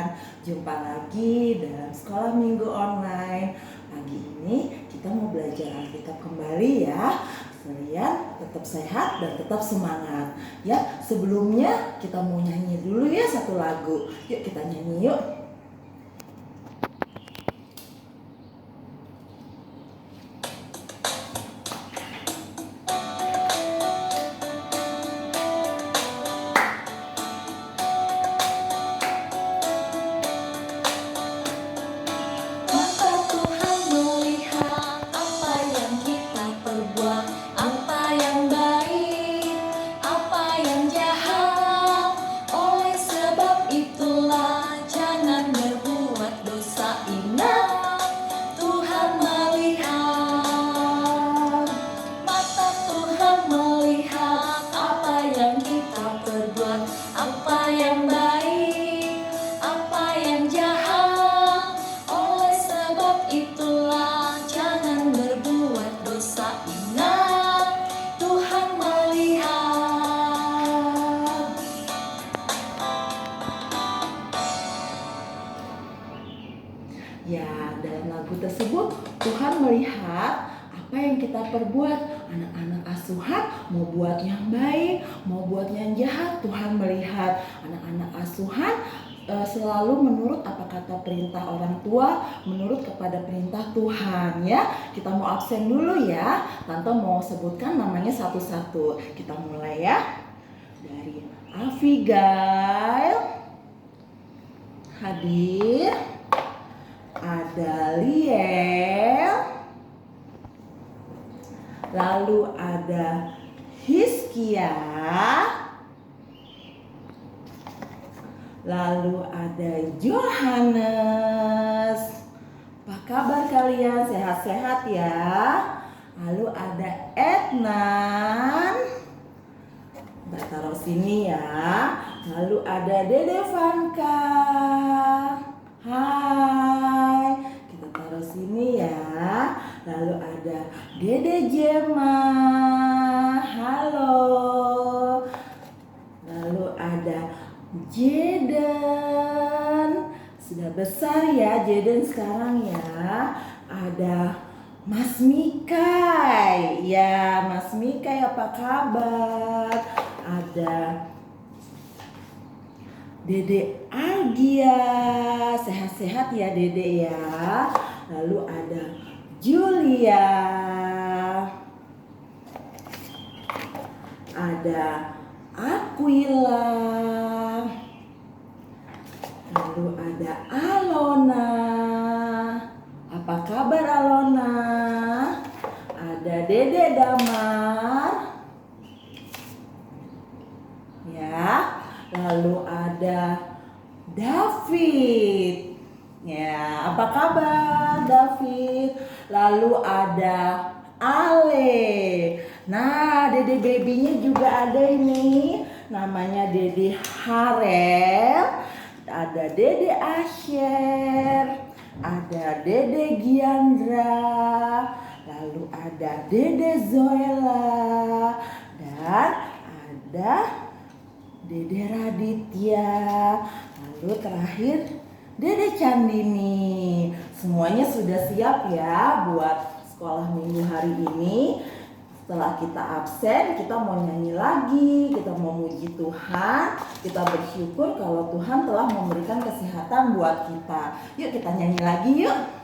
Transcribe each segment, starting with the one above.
sekalian, jumpa lagi dalam sekolah minggu online. Pagi ini kita mau belajar Alkitab kembali ya. Kalian tetap sehat dan tetap semangat ya. Sebelumnya kita mau nyanyi dulu ya satu lagu. Yuk kita nyanyi yuk. Ya, dalam lagu tersebut Tuhan melihat apa yang kita perbuat. Anak-anak asuhan mau buat yang baik, mau buat yang jahat, Tuhan melihat. Anak-anak asuhan selalu menurut apa kata perintah orang tua, menurut kepada perintah Tuhan ya. Kita mau absen dulu ya. Tante mau sebutkan namanya satu-satu. Kita mulai ya. Dari Abigail hadir. Ada Liel, lalu ada Hizkia, lalu ada Yohanes. Apa kabar kalian? Sehat-sehat ya? Lalu ada Ednan, kita taruh sini ya. Lalu ada Dede Vanka. Hai, kita taruh sini ya. Lalu ada Dede Jema. Halo. Lalu ada Jeden. Sudah besar ya Jeden sekarang ya. Ada Mas Mikai. Ya, Mas Mikai apa kabar? Ada Dede Argia, sehat-sehat ya Dede ya. Lalu ada Julia, ada Aquila, lalu ada Alona. Apa kabar Alona? Ada Dede Damar, ya. Lalu ada David. Ya, apa kabar David? Lalu ada Ale. Nah, Dede babynya juga ada ini. Namanya Dede Harel. Ada Dede Asher. Ada Dede Giandra. Lalu ada Dede Zoela. Dan ada Dede Raditya, lalu terakhir Dede Candini. Semuanya sudah siap ya buat sekolah minggu hari ini. Setelah kita absen, kita mau nyanyi lagi, kita mau muji Tuhan, kita bersyukur kalau Tuhan telah memberikan kesehatan buat kita. Yuk kita nyanyi lagi yuk.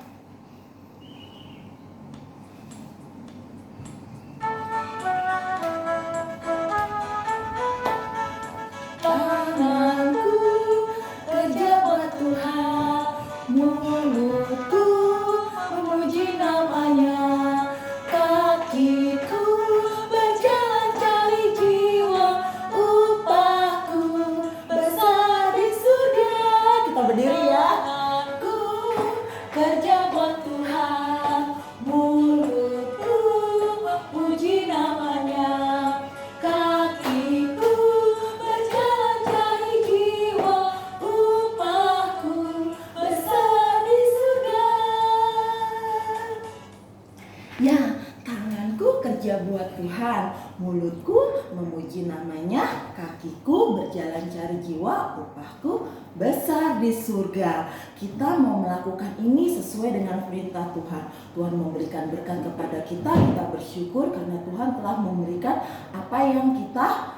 buat Tuhan. Mulutku memuji namanya, kakiku berjalan cari jiwa, upahku besar di surga. Kita mau melakukan ini sesuai dengan perintah Tuhan. Tuhan memberikan berkat kepada kita bersyukur karena Tuhan telah memberikan apa yang kita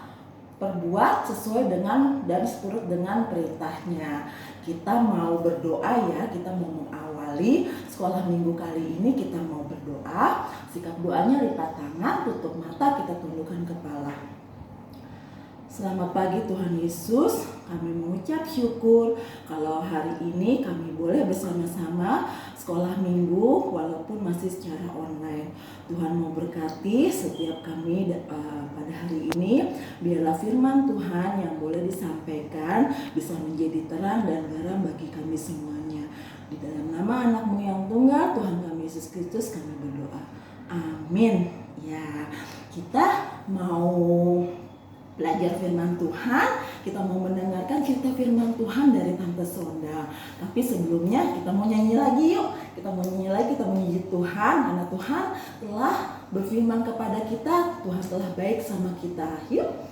perbuat sesuai dengan dan seturut dengan perintahnya. Kita mau berdoa ya, kita mau mengawali sekolah minggu kali ini, kita mau berdoa. Sikap doanya lipat tangan, tutup mata, kita tundukkan kepala. Selamat pagi Tuhan Yesus, kami mengucap syukur kalau hari ini kami boleh bersama-sama sekolah minggu walaupun masih secara online. Tuhan mau berkati setiap kami pada hari ini. Biarlah firman Tuhan yang boleh disampaikan bisa menjadi terang dan garam bagi kami semuanya. Di dalam nama anakmu yang tunggal, Tuhan kami Yesus Kristus, kami berdoa. Amin. Ya, kita mau belajar firman Tuhan, kita mau mendengarkan cerita firman Tuhan dari Tante Sonda. Tapi sebelumnya kita mau nyanyi lagi yuk. Kita mau nyanyi lagi, kita memuji Tuhan karena Tuhan telah berfirman kepada kita, Tuhan telah baik sama kita. Yuk.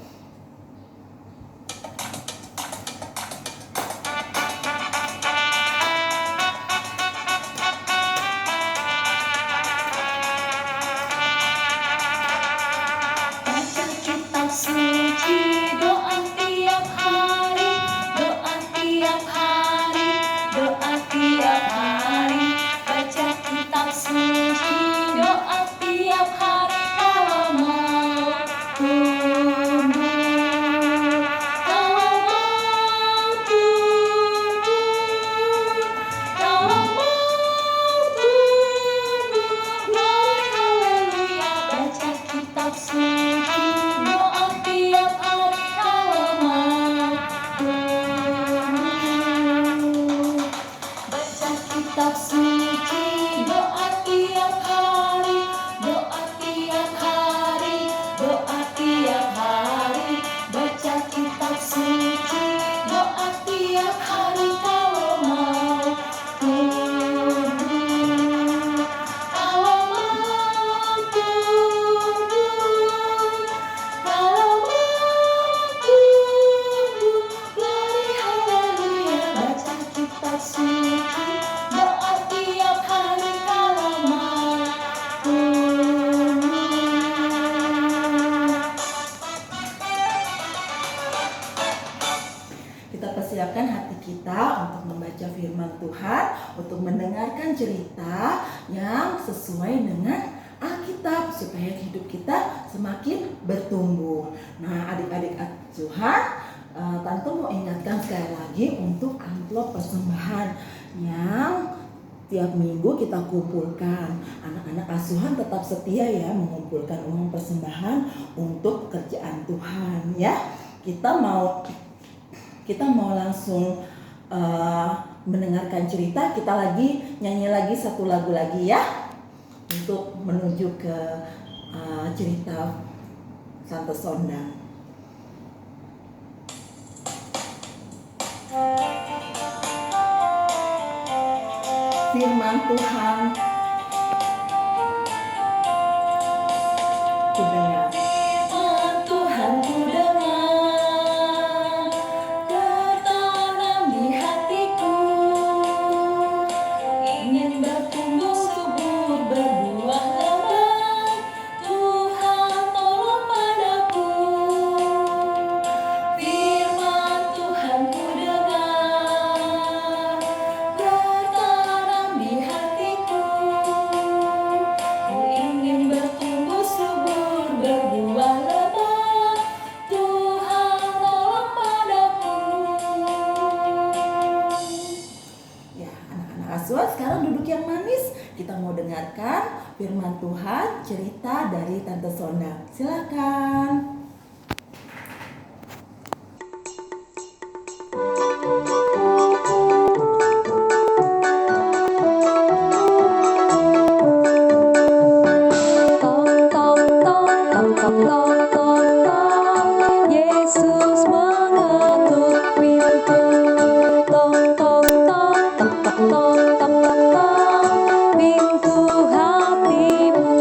Persiapkan hati kita untuk membaca firman Tuhan, untuk mendengarkan cerita yang sesuai dengan Alkitab supaya hidup kita semakin bertumbuh. Nah, adik-adik asuhan, Tante mau ingatkan sekali lagi untuk amplop persembahan yang tiap minggu kita kumpulkan. Anak-anak asuhan tetap setia ya mengumpulkan uang persembahan untuk pekerjaan Tuhan ya. Kita mau langsung mendengarkan cerita. Kita nyanyi lagi satu lagu lagi ya, untuk menuju ke cerita Tante Sonda. Firman Tuhan ku dengar. Tuhan ku dengar, tertanam di hatiku, ingin bertumbuh subur, berbuah lebat. Tuhan tolong padaku. Firman Tuhan ku dengar, tertanam di hatiku, ku ingin bertumbuh subur, berbuah lebat. Tuhan tolong padaku. Ya, anak-anak asuhan sekarang duduk yang manis. Kita mau dengarkan firman Tuhan, cerita dari Tante Sonda. Silakan. Yesus mengetuk pintu. Tong tong tong tong tong tong tong tong tong, pintu hatimu.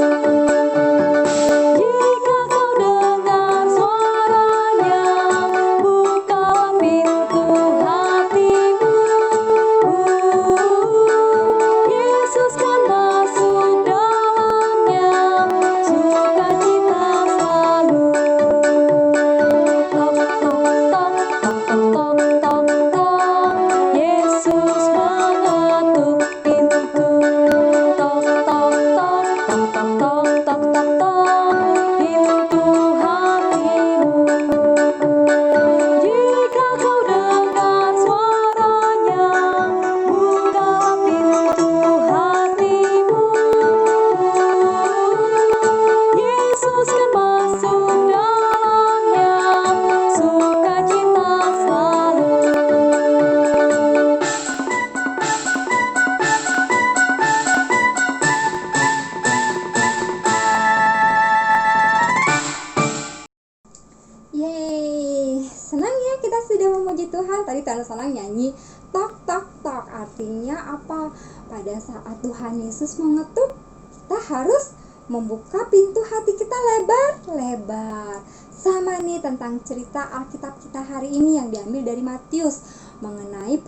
Artinya apa? Pada saat Tuhan Yesus mengetuk, kita harus membuka pintu hati kita lebar-lebar. Sama nih tentang cerita Alkitab kita hari ini yang diambil dari Matius mengenai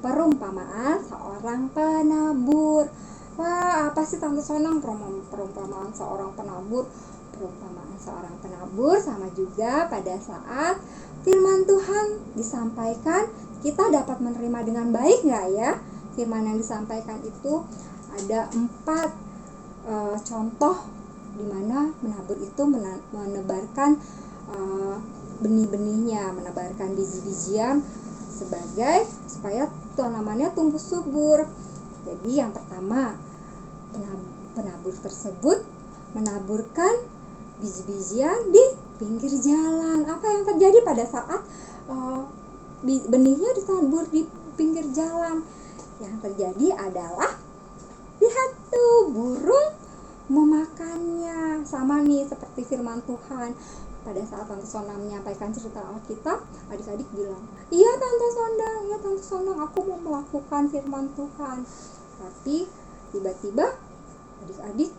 perumpamaan seorang penabur. Wah, apa sih Tante Sonang perumpamaan seorang penabur? Perumpamaan seorang penabur sama juga pada saat firman Tuhan disampaikan, kita dapat menerima dengan baik nggak ya? Firman yang disampaikan itu ada 4 contoh di mana menabur itu menebarkan benih-benihnya, menebarkan biji-bijian supaya tanamannya tumbuh subur. Jadi yang pertama, penabur tersebut menaburkan biji-bijian di pinggir jalan. Apa yang terjadi pada saat benihnya ditabur di pinggir jalan? Yang terjadi adalah, lihat tuh, burung memakannya. Sama nih seperti firman Tuhan. Pada saat Tante Sonang menyampaikan cerita Alkitab, adik-adik bilang, iya Tante Sonang, aku mau melakukan firman Tuhan. Tapi tiba-tiba adik-adik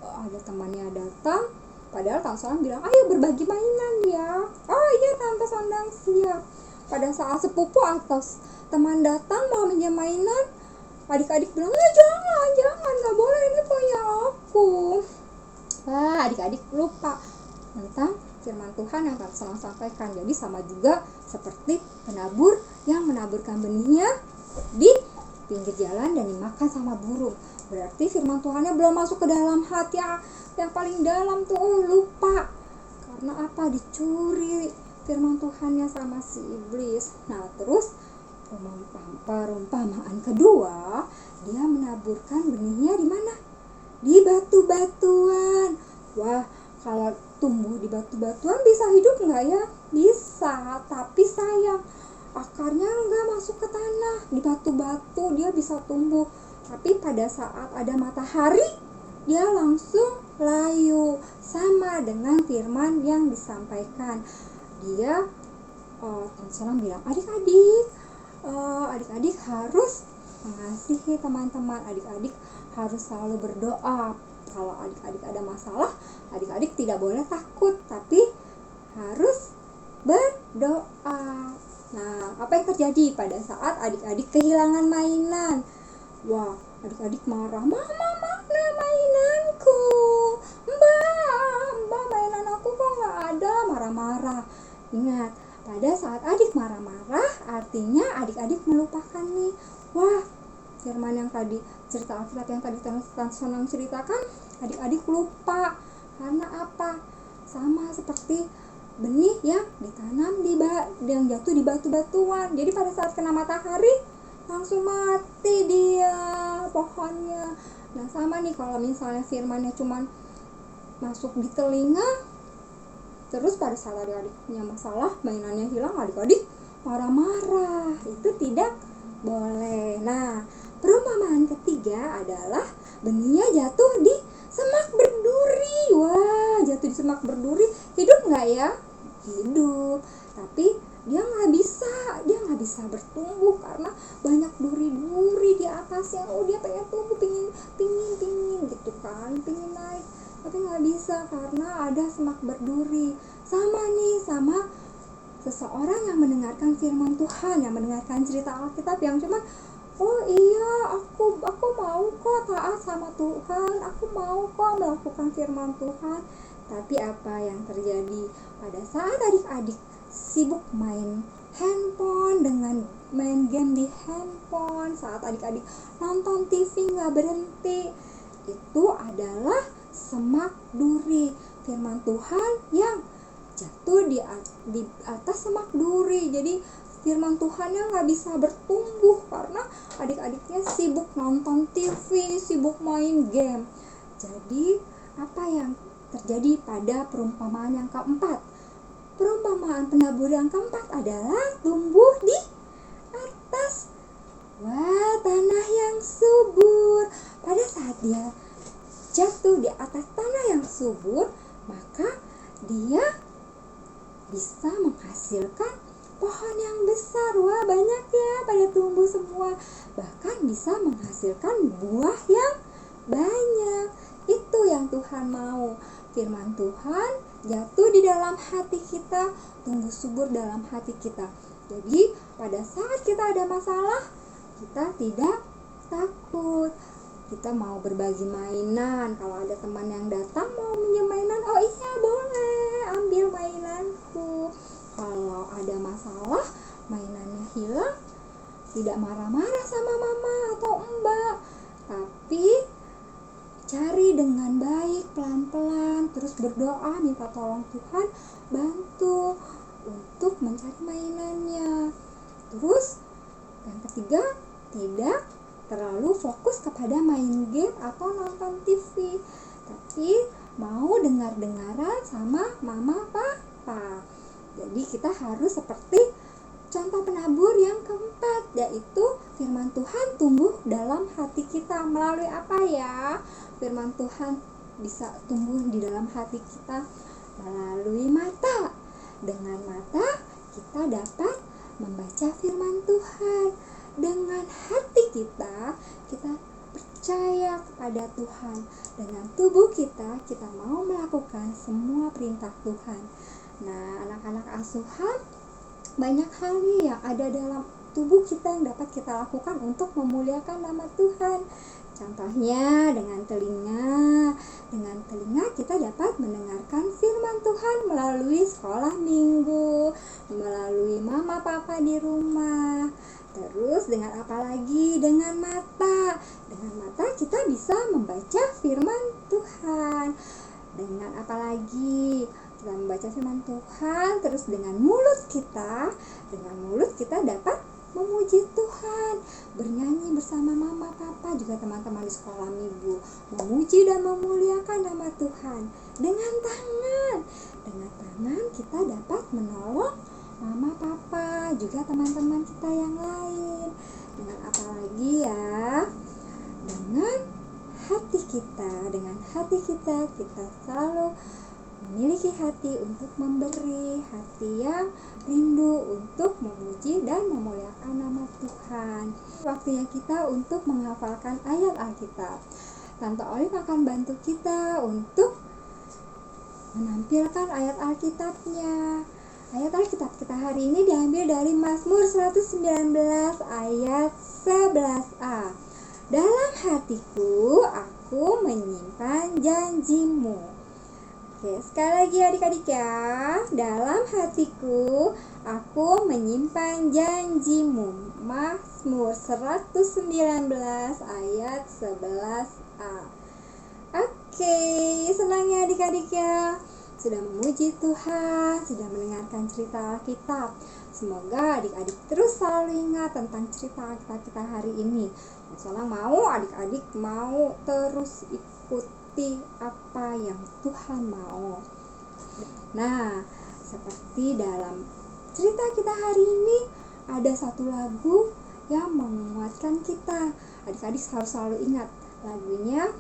ada temannya datang, padahal Tante Sonang bilang, ayo berbagi mainan ya. Oh iya Tante Sonang siap. Pada saat sepupu atau teman datang mau minjem mainan, adik-adik bilang, jangan, gak boleh, ini punya aku. Wah, adik-adik lupa tentang firman Tuhan yang Tante Sonang sampaikan. Jadi sama juga seperti penabur yang menaburkan benihnya di pinggir jalan dan dimakan sama burung. Berarti firman Tuhannya belum masuk ke dalam hati yang paling dalam tuh. Lupa. Karena apa? Dicuri firman Tuhannya sama si iblis. Nah, terus perumpamaan kedua, dia menaburkan benihnya di mana? Di batu-batuan. Wah, kalau tumbuh di batu-batuan bisa hidup nggak ya? Bisa, tapi sayang, akarnya nggak masuk ke tanah. Di batu-batu dia bisa tumbuh, tapi pada saat ada matahari, dia langsung layu. Sama dengan firman yang disampaikan. Dia, Tante Sonang bilang, adik-adik harus mengasihi teman-teman. Adik-adik harus selalu berdoa. Kalau adik-adik ada masalah, adik-adik tidak boleh takut, tapi harus berdoa. Nah, apa yang terjadi pada saat adik-adik kehilangan mainan? Wah, adik-adik marah, mama mana mainanku? Mbak mainan aku kok nggak ada? Marah-marah. Ingat, pada saat adik marah-marah, artinya adik-adik melupakan nih. Wah, firman yang tadi, cerita Alkitab yang tadi Tante Sonang ceritakan, adik-adik lupa. Karena apa? Sama seperti benih yang ditanam yang jatuh di batu-batuan. Jadi pada saat kena matahari, langsung mati dia pohonnya. Nah, sama nih kalau misalnya firmannya cuman masuk di telinga, terus pada saat adik-adiknya masalah, mainannya hilang, adik-adik marah-marah. Itu tidak boleh. Nah, perumpamaan ketiga adalah benihnya jatuh di semak berduri. Wah, jatuh di semak berduri, hidup nggak ya? Hidup, tapi dia nggak bisa bertumbuh karena banyak duri-duri di atasnya. Dia pengen tumbuh, pingin gitu kan, pingin naik, tapi nggak bisa karena ada semak berduri. Sama seseorang yang mendengarkan firman Tuhan, yang mendengarkan cerita Alkitab, yang cuma, oh iya, aku mau kok taat sama Tuhan, aku mau kok melakukan firman Tuhan. Tapi apa yang terjadi pada saat adik-adik sibuk main handphone, dengan main game di handphone, saat adik-adik nonton TV nggak berhenti, itu adalah semak duri. Firman Tuhan yang jatuh di atas semak duri. Jadi firman Tuhannya nggak bisa bertumbuh karena adik-adiknya sibuk nonton TV, sibuk main game. Jadi apa yang terjadi pada perumpamaan yang keempat? Perumpamaan penabur yang keempat adalah tumbuh di atas tanah yang subur. Pada saat dia jatuh di atas tanah yang subur, maka dia bisa menghasilkan pohon yang besar. Wah, banyak ya, pada tumbuh semua. Bahkan bisa menghasilkan buah yang banyak. Itu yang Tuhan mau. Firman Tuhan jatuh di dalam hati kita, tumbuh subur dalam hati kita. Jadi pada saat kita ada masalah, kita tidak takut. Kita mau berbagi mainan, kalau ada teman yang datang mau minjem mainan, oh iya boleh, ambil mainanku. Kalau ada masalah, mainannya hilang, tidak marah-marah sama mama atau mbak, tapi cari dengan baik, pelan-pelan, terus berdoa, minta tolong Tuhan bantu untuk mencari mainannya. Terus yang ketiga, tidak terlalu fokus kepada main game atau nonton TV, tapi mau dengar-dengaran sama mama papa. Jadi kita harus seperti contoh penabur yang keempat, yaitu firman Tuhan tumbuh dalam hati kita. Melalui apa ya firman Tuhan bisa tumbuh di dalam hati kita? Melalui mata. Dengan mata kita dapat membaca firman Tuhan. Dengan hati kita percaya kepada Tuhan. Dengan tubuh kita mau melakukan semua perintah Tuhan. Nah, anak-anak asuhan, banyak hal nih yang ada dalam tubuh kita yang dapat kita lakukan untuk memuliakan nama Tuhan. Contohnya dengan telinga. Dengan telinga kita dapat mendengarkan firman Tuhan melalui sekolah minggu, melalui mama papa di rumah. Terus dengan apa lagi? Dengan mata. Dengan mata kita bisa membaca firman Tuhan. Dengan apa lagi? Kita membaca firman Tuhan. Terus dengan mulut kita dapat memuji Tuhan, bernyanyi bersama mama papa juga teman-teman di sekolah minggu, memuji dan memuliakan nama Tuhan. Dengan tangan kita dapat menolong mama papa juga teman-teman kita yang lain. Dengan apa lagi ya? Dengan hati kita selalu memiliki hati untuk memberi, hati yang rindu untuk memuji dan memuliakan nama Tuhan. Waktunya kita untuk menghafalkan ayat Alkitab. Tante Olive akan bantu kita untuk menampilkan ayat Alkitabnya. Ayat Alkitab kita hari ini diambil dari Mazmur 119 ayat 11a. Dalam hatiku aku menyimpan janjimu. Oke, sekali lagi adik-adik ya. Dalam hatiku aku menyimpan janjimu. Mazmur 119 ayat 11a. Oke, senangnya adik-adik ya. Sudah memuji Tuhan, sudah mendengarkan cerita Alkitab. Semoga adik-adik terus selalu ingat tentang cerita Alkitab kita hari ini. Soalnya adik-adik mau terus ikuti apa yang Tuhan mau. Nah, seperti dalam cerita kita hari ini, ada satu lagu yang menguatkan kita. Adik-adik harus selalu ingat lagunya.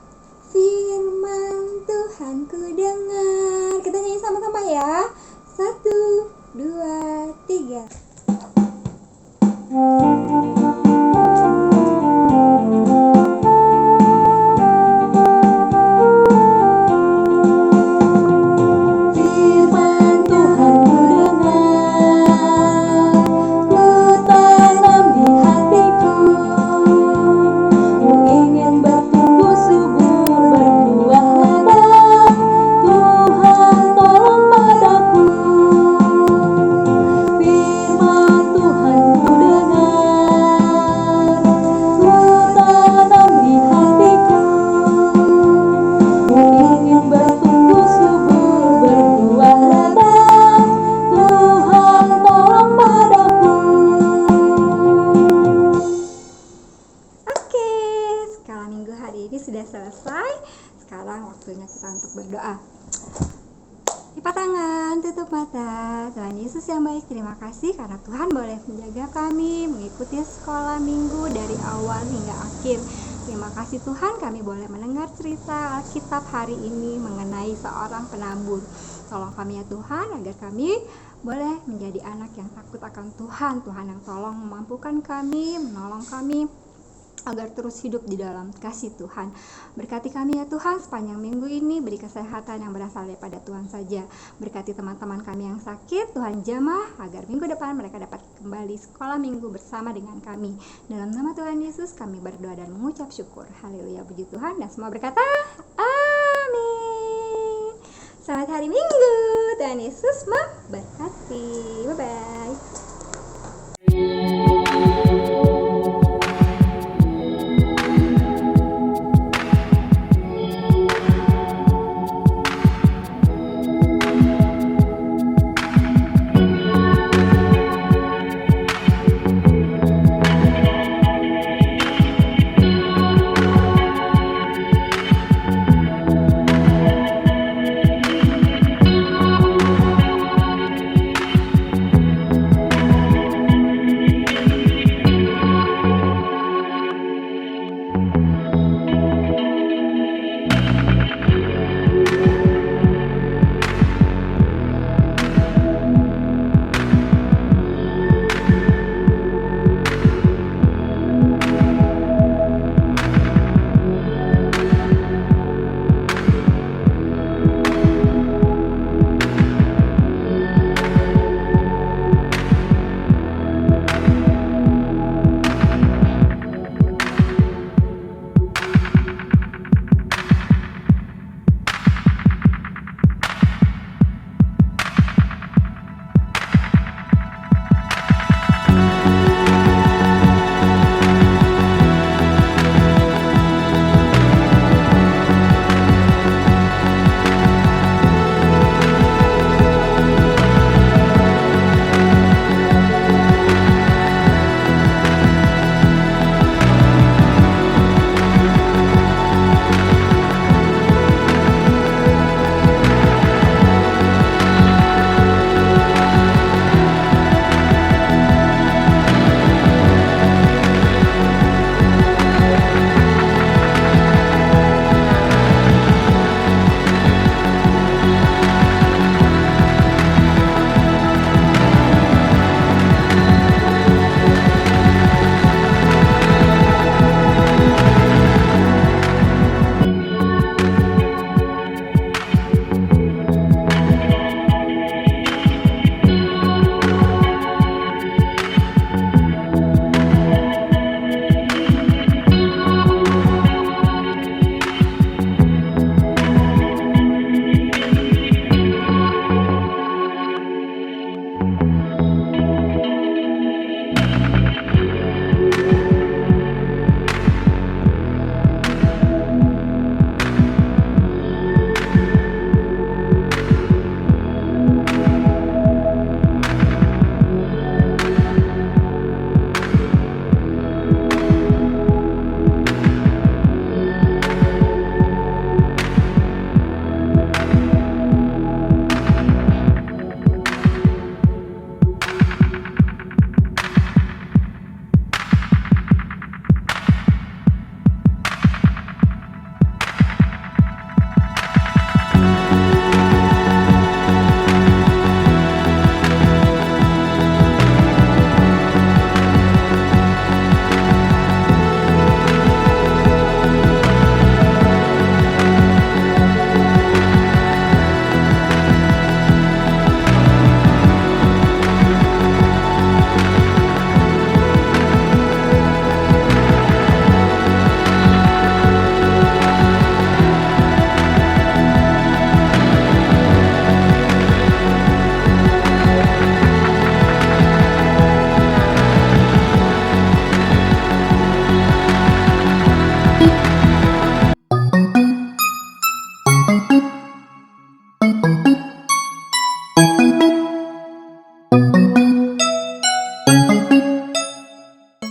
Firman Tuhan ku dengar. Kita nyanyi sama-sama ya. 1, 2, 3. Waktunya kita untuk berdoa. Lipat tangan, tutup mata. Tuhan Yesus yang baik, terima kasih karena Tuhan boleh menjaga kami mengikuti sekolah minggu dari awal hingga akhir. Terima kasih Tuhan, kami boleh mendengar cerita Alkitab hari ini mengenai seorang penabur. Tolong kami ya Tuhan, agar kami boleh menjadi anak yang takut akan Tuhan. Tuhan yang tolong memampukan kami, menolong kami agar terus hidup di dalam kasih Tuhan. Berkati kami ya Tuhan sepanjang minggu ini, beri kesehatan yang berasal daripada Tuhan saja. Berkati teman-teman kami yang sakit, Tuhan jamah agar minggu depan mereka dapat kembali sekolah minggu bersama dengan kami. Dalam nama Tuhan Yesus kami berdoa dan mengucap syukur. Haleluya, puji Tuhan, dan semua berkata amin. Selamat hari Minggu, Tuhan Yesus memberkati. Bye-bye.